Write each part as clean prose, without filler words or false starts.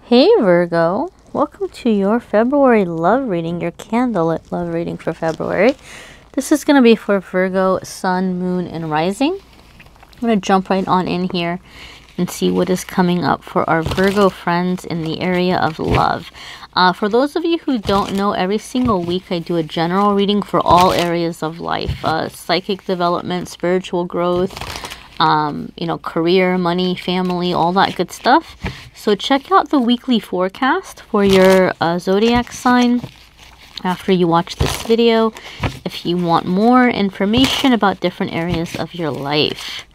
Hey Virgo, welcome to your February love reading, your candlelit love reading for February. This is going to be for Virgo, Sun, Moon, and Rising. I'm going to jump right on in here and see what is coming up for our Virgo friends in the area of love. For those of you who don't know, every single week I do a general reading for all areas of life. Psychic development, spiritual growth, career, money, family, all that good stuff. So check out the weekly forecast for your zodiac sign after you watch this video if you want more information about different areas of your life.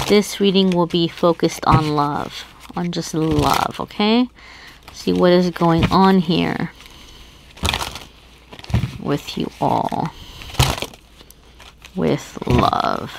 This reading will be focused on love, on just love, okay? See what is going on here with you all with love.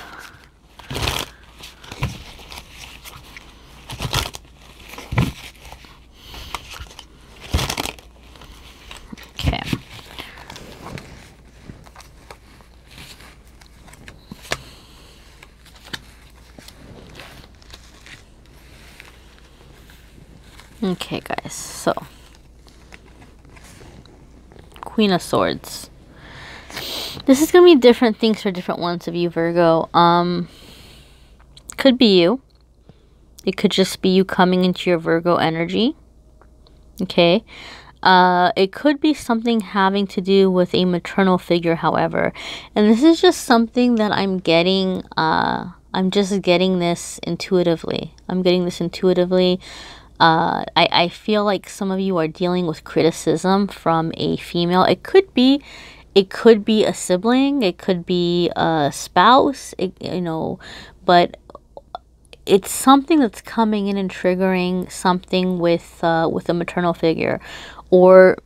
Okay, guys, so Queen of Swords. This is going to be different things for different ones of you, Virgo. Could be you. It could just be you coming into your Virgo energy. Okay. It could be something having to do with a maternal figure, however. And this is just something that I'm getting, I'm just getting this intuitively. I feel like some of you are dealing with criticism from a female. It could be a sibling, it could be a spouse, but it's something that's coming in and triggering something with a maternal figure, or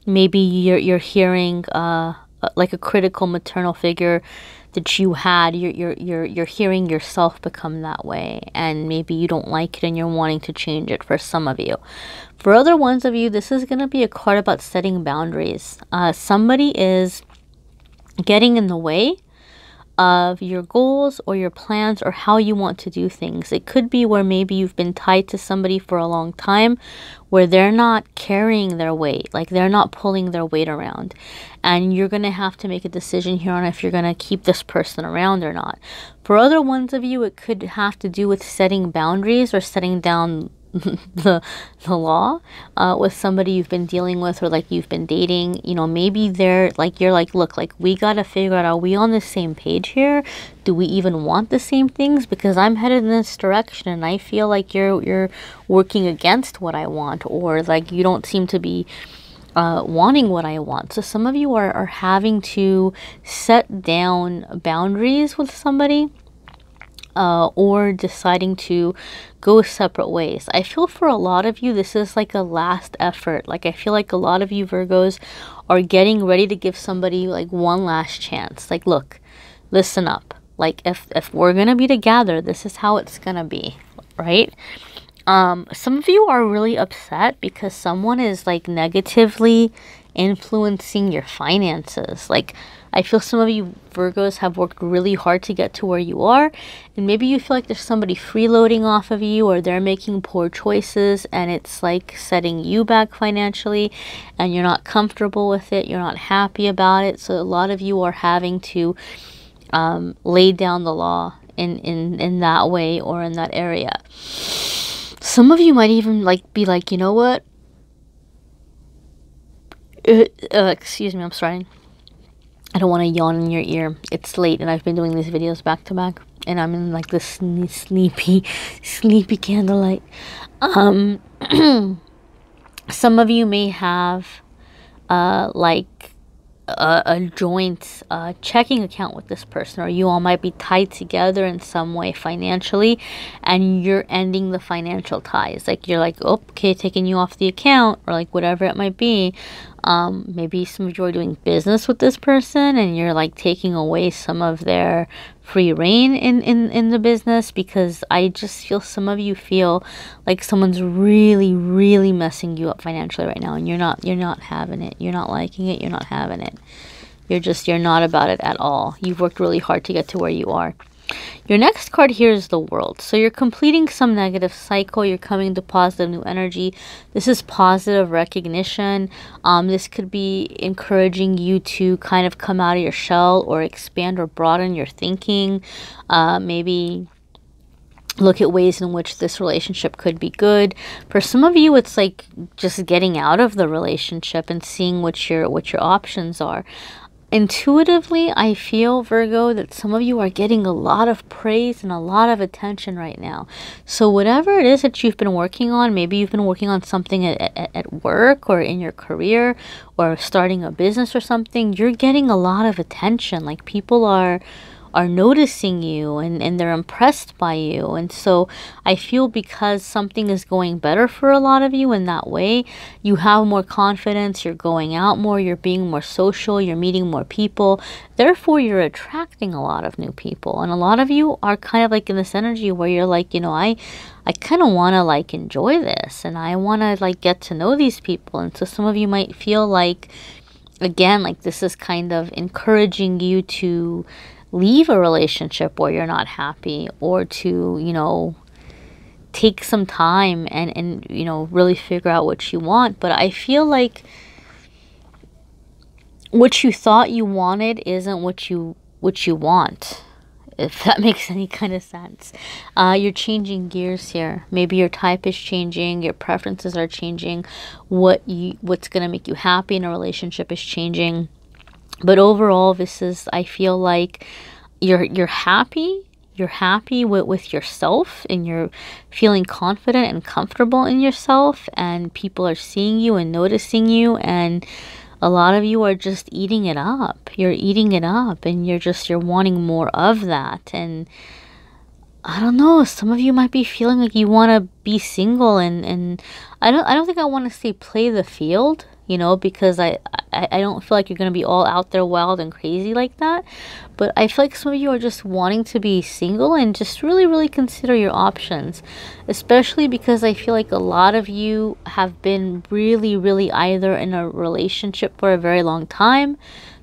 maybe you're hearing like a critical maternal figure that you had. You're hearing yourself become that way, and maybe you don't like it and you're wanting to change it for some of you. For other ones of you, this is going to be a card about setting boundaries. Somebody is getting in the way of your goals or your plans or how you want to do things. It could be where maybe you've been tied to somebody for a long time, where they're not carrying their weight, like they're not pulling their weight around, and you're going to have to make a decision here on if you're going to keep this person around or not. For other ones of you, it could have to do with setting boundaries or setting down the law with somebody you've been dealing with, or like you've been dating. Maybe they're like, you're like, look, like we got to figure out, are we on the same page here? Do we even want the same things? Because I'm headed in this direction and I feel like you're working against what I want, or like you don't seem to be wanting what I want. So some of you are having to set down boundaries with somebody, or deciding to go separate ways. I feel for a lot of you, this is like a last effort. Like I feel like a lot of you Virgos are getting ready to give somebody like one last chance. Like, look, listen up. Like if we're going to be together, this is how it's going to be, right? Some of you are really upset because someone is like negatively influencing your finances. Like I feel some of you Virgos have worked really hard to get to where you are, and maybe you feel like there's somebody freeloading off of you, or they're making poor choices and it's like setting you back financially and you're not comfortable with it, you're not happy about it. So a lot of you are having to lay down the law in that way or in that area. Some of you might even like be like, you know what? Excuse me, I'm sorry. I don't want to yawn in your ear. It's late and I've been doing these videos back to back, and I'm in like this sleepy candlelight. Some of you may have like a joint checking account with this person, or you all might be tied together in some way financially, and you're ending the financial ties. Like you're like, oh, okay, taking you off the account, or like whatever it might be. Maybe some of you are doing business with this person and you're like taking away some of their free reign in the business, because I just feel some of you feel like someone's really messing you up financially right now, and you're not having it. You're not liking it. You're not having it. You're not about it at all. You've worked really hard to get to where you are. Your next card here is the World. So you're completing some negative cycle. You're coming to positive new energy. This is positive recognition. This could be encouraging you to kind of come out of your shell or expand or broaden your thinking. Maybe look at ways in which this relationship could be good. For some of you, it's like just getting out of the relationship and seeing what your options are. Intuitively, I feel, Virgo, that some of you are getting a lot of praise and a lot of attention right now. So whatever it is that you've been working on, maybe you've been working on something at work or in your career or starting a business or something, you're getting a lot of attention. Like people are noticing you and they're impressed by you. And so I feel because something is going better for a lot of you in that way, you have more confidence, you're going out more, you're being more social, you're meeting more people. Therefore, you're attracting a lot of new people. And a lot of you are kind of like in this energy where you're like, you know, I kind of want to like enjoy this and I want to like get to know these people. And so some of you might feel like, again, like this is kind of encouraging you to leave a relationship where you're not happy, or to, you know, take some time and you know, really figure out what you want. But I feel like what you thought you wanted isn't what you want, if that makes any kind of sense. You're changing gears here. Maybe your type is changing, your preferences are changing, what's going to make you happy in a relationship is changing. But overall, this is, I feel like you're happy. You're happy with yourself, and you're feeling confident and comfortable in yourself, and people are seeing you and noticing you, and a lot of you are just eating it up. You're eating it up, and you're wanting more of that. And I don't know, some of you might be feeling like you want to be single, and I don't think I want to say play the field, you know, because I don't feel like you're going to be all out there wild and crazy like that. But I feel like some of you are just wanting to be single and just really, really consider your options. Especially because I feel like a lot of you have been really, really either in a relationship for a very long time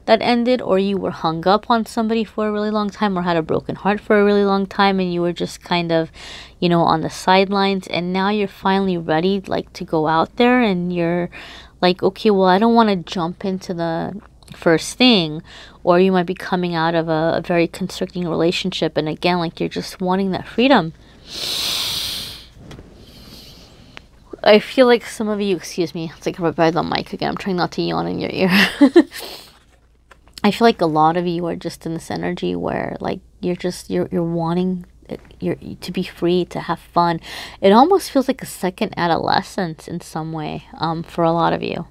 that ended, or you were hung up on somebody for a really long time, or had a broken heart for a really long time, and you were just kind of, you know, on the sidelines. And now you're finally ready, like, to go out there, and you're like, okay, well, I don't want to jump into the first thing. Or you might be coming out of a very constricting relationship, and again, like, you're just wanting that freedom. I feel like some of you, excuse me, it's like right by the mic again, I'm trying not to yawn in your ear. I feel like a lot of you are just in this energy where, like, you're wanting to be free, to have fun. It almost feels like a second adolescence in some way, for a lot of you.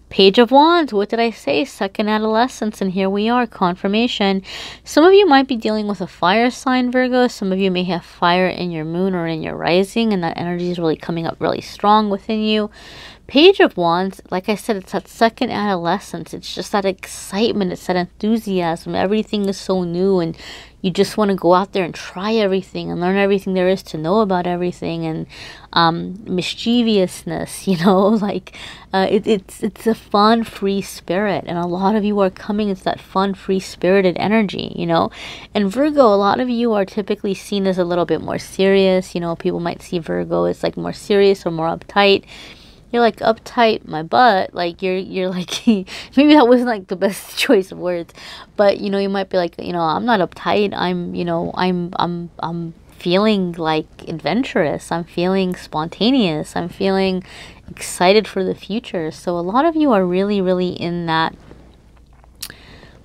Page of Wands, what did I say? Second adolescence, and here we are, confirmation. Some of you might be dealing with a fire sign, Virgo. Some of you may have fire in your moon or in your rising, and that energy is really coming up really strong within you. Page of Wands, like I said, it's that second adolescence. It's just that excitement. It's that enthusiasm. Everything is so new, and you just want to go out there and try everything and learn everything there is to know about everything. And mischievousness, you know, like it's a fun, free spirit. And a lot of you are coming into that fun, free spirited energy, you know. And Virgo, a lot of you are typically seen as a little bit more serious. You know, people might see Virgo as like more serious or more uptight. You're like, uptight my butt, like you're like, maybe that wasn't like the best choice of words, but you know, you might be like, you know, I'm not uptight, I'm, you know, I'm feeling like adventurous, I'm feeling spontaneous, I'm feeling excited for the future. So a lot of you are really, really in that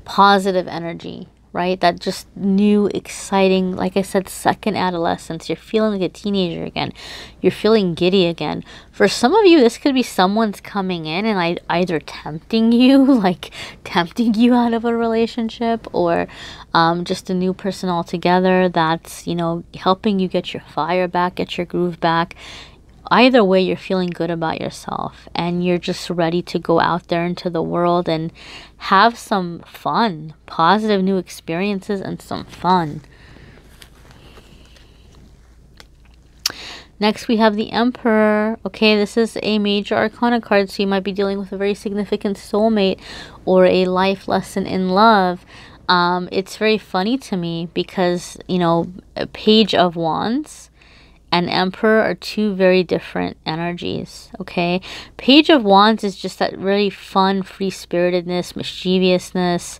positive energy, right? That just new, exciting, like I said, second adolescence. You're feeling like a teenager again. You're feeling giddy again. For some of you, this could be someone's coming in and either tempting you, like tempting you out of a relationship, or just a new person altogether that's, you know, helping you get your fire back, get your groove back. Either way, you're feeling good about yourself, and you're just ready to go out there into the world and have some fun, positive new experiences and some fun. Next, we have the Emperor. Okay, this is a major arcana card, so you might be dealing with a very significant soulmate or a life lesson in love. It's very funny to me because, you know, a Page of Wands and Emperor are two very different energies, okay? Page of Wands is just that really fun, free-spiritedness, mischievousness,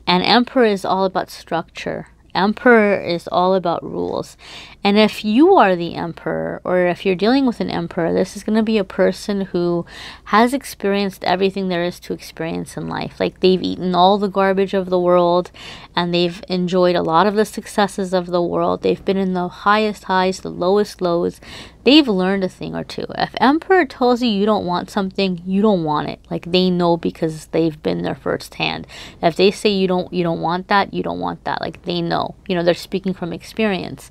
and Emperor is all about structure. Emperor is all about rules. And if you are the Emperor, or if you're dealing with an Emperor, this is going to be a person who has experienced everything there is to experience in life. Like, they've eaten all the garbage of the world, and they've enjoyed a lot of the successes of the world. They've been in the highest highs, the lowest lows. They've learned a thing or two. If Emperor tells you you don't want something, you don't want it. Like, they know because they've been there firsthand. If they say you don't want that, you don't want that. Like, they know. You know, they're speaking from experience.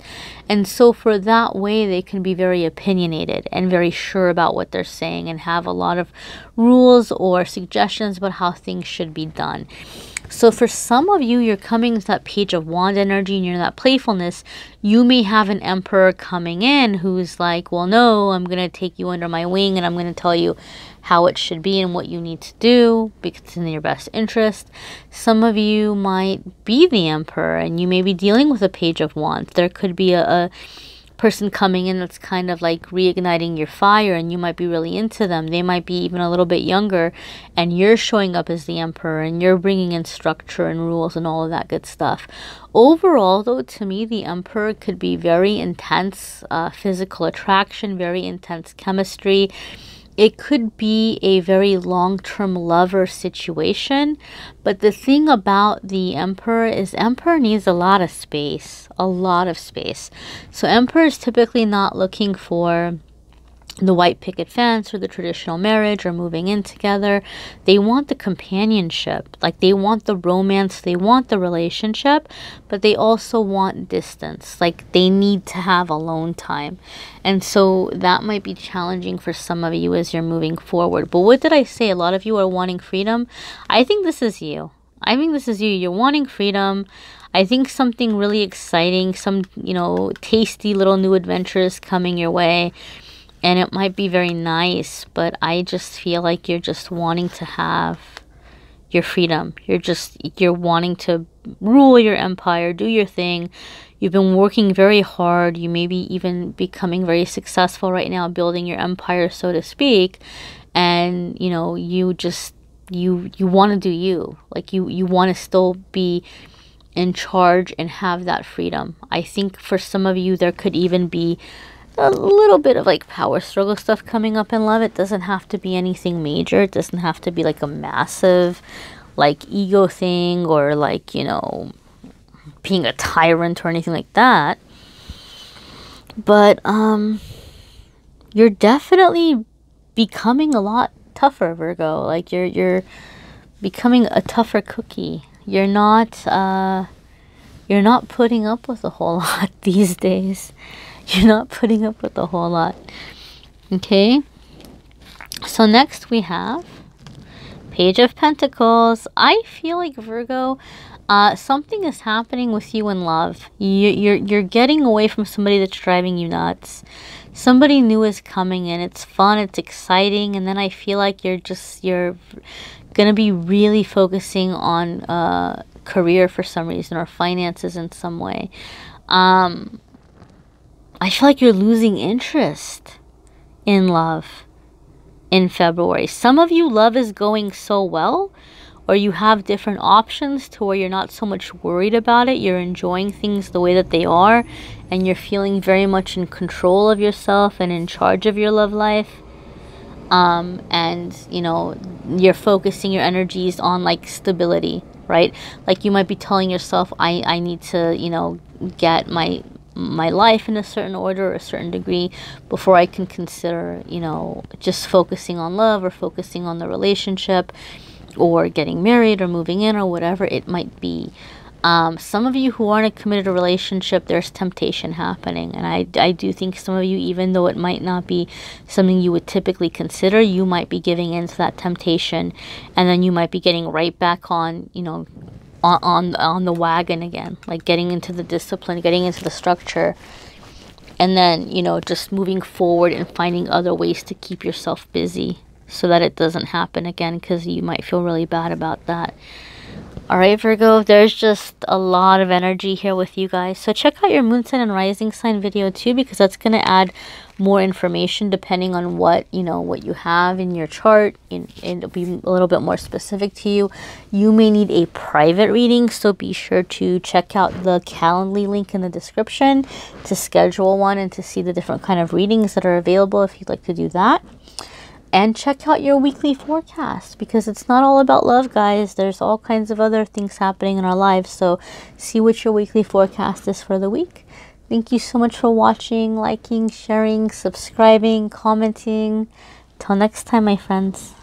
And so for that way, they can be very opinionated and very sure about what they're saying and have a lot of rules or suggestions about how things should be done. So for some of you, you're coming to that Page of Wand energy and you're in that playfulness. You may have an Emperor coming in who's like, well, no, I'm going to take you under my wing and I'm going to tell you how it should be and what you need to do because it's in your best interest. Some of you might be the Emperor and you may be dealing with a Page of Wands. There could be a person coming in that's kind of like reigniting your fire and you might be really into them. They might be even a little bit younger and you're showing up as the Emperor and you're bringing in structure and rules and all of that good stuff. Overall, though, to me, the Emperor could be very intense physical attraction, very intense chemistry. It could be a very long-term lover situation. But the thing about the Emperor is Emperor needs a lot of space. A lot of space. So Emperor is typically not looking for the white picket fence or the traditional marriage or moving in together. They want the companionship. Like, they want the romance. They want the relationship. But they also want distance. Like, they need to have alone time. And so that might be challenging for some of you as you're moving forward. But what did I say? A lot of you are wanting freedom. I think this is you. I think this is you. You're wanting freedom. I think something really exciting, some, you know, tasty little new adventures coming your way. And it might be very nice, but I just feel like you're just wanting to have your freedom. You're wanting to rule your empire, do your thing. You've been working very hard. You may be even becoming very successful right now, building your empire, so to speak. And, you know, you want to do you. Like, you want to still be in charge and have that freedom. I think for some of you, there could even be a little bit of like power struggle stuff coming up in love. It doesn't have to be anything major. It doesn't have to be like a massive like ego thing or like, you know, being a tyrant or anything like that. But you're definitely becoming a lot tougher, Virgo. Like, you're becoming a tougher cookie. You're not putting up with a whole lot these days. You're not putting up with a whole lot. Okay. So next we have Page of Pentacles. I feel like, Virgo, something is happening with you in love. You're getting away from somebody that's driving you nuts. Somebody new is coming in. It's fun. It's exciting. And then I feel like you're going to be really focusing on career for some reason or finances in some way. I feel like you're losing interest in love in February. Some of you, love is going so well, or you have different options to where you're not so much worried about it. You're enjoying things the way that they are, and you're feeling very much in control of yourself and in charge of your love life. And, you know, you're focusing your energies on like stability, right? Like, you might be telling yourself, I need to, you know, get my life in a certain order or a certain degree before I can consider, you know, just focusing on love or focusing on the relationship or getting married or moving in or whatever it might be. Some of you who aren't in a committed relationship, there's temptation happening. And I do think some of you, even though it might not be something you would typically consider, you might be giving into that temptation. And then you might be getting right back on, you know, on the wagon again, like getting into the discipline, getting into the structure, and then, you know, just moving forward and finding other ways to keep yourself busy so that it doesn't happen again, because you might feel really bad about that. All right, Virgo, there's just a lot of energy here with you guys. So check out your moon sign and rising sign video too, because that's going to add more information depending on what, what you have in your chart. And it'll be a little bit more specific to you. You may need a private reading, so be sure to check out the Calendly link in the description to schedule one and to see the different kind of readings that are available if you'd like to do that. And check out your weekly forecast, because it's not all about love, guys. There's all kinds of other things happening in our lives. So see what your weekly forecast is for the week. Thank you so much for watching, liking, sharing, subscribing, commenting. Till next time, my friends.